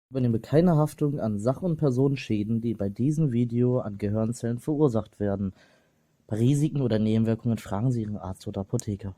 Übernehme keine Haftung an Sach- und Personenschäden, die bei diesem Video an Gehirnzellen verursacht werden. Bei Risiken oder Nebenwirkungen fragen Sie Ihren Arzt oder Apotheker.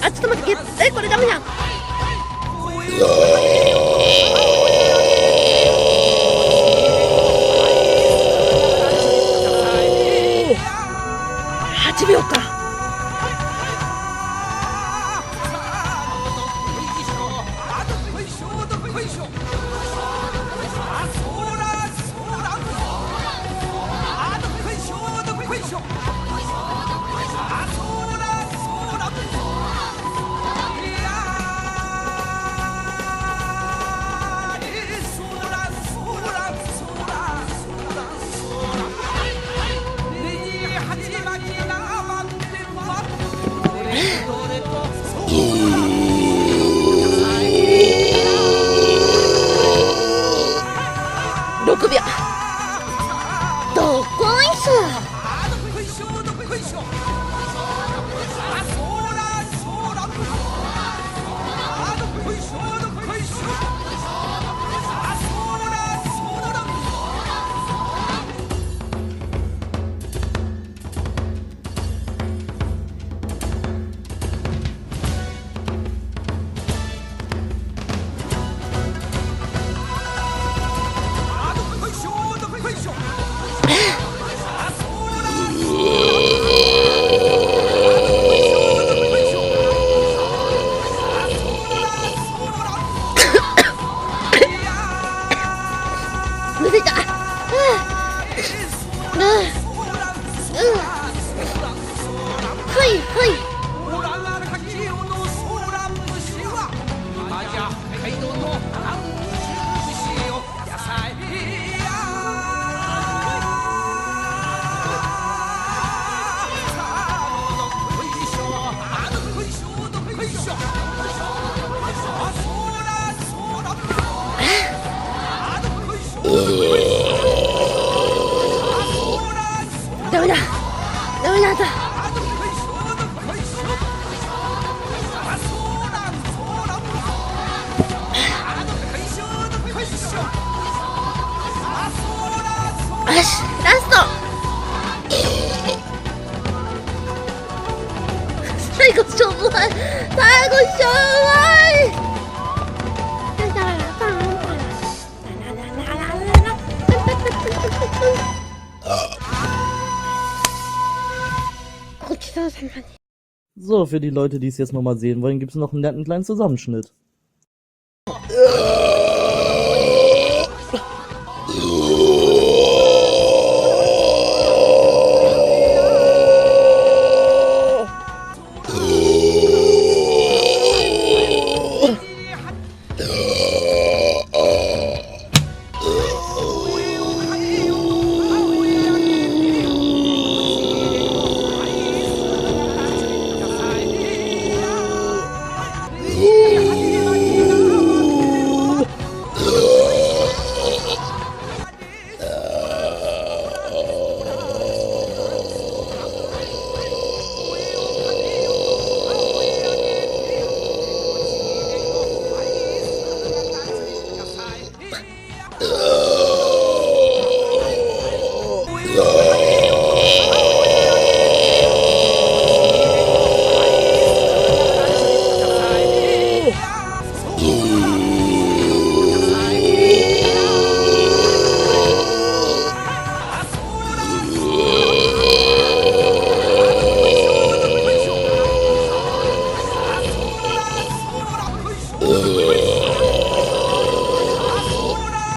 あ、ちょっと待って、これダメじゃん。8秒か。6秒。どこいしょ。むせた。はいはい。ダメだ。ダメだった。よし、ラスト。最後しょうもない。最後しょうもない。So, für die Leute, die es jetzt nochmal sehen wollen, gibt es noch einen netten kleinen Zusammenschnitt.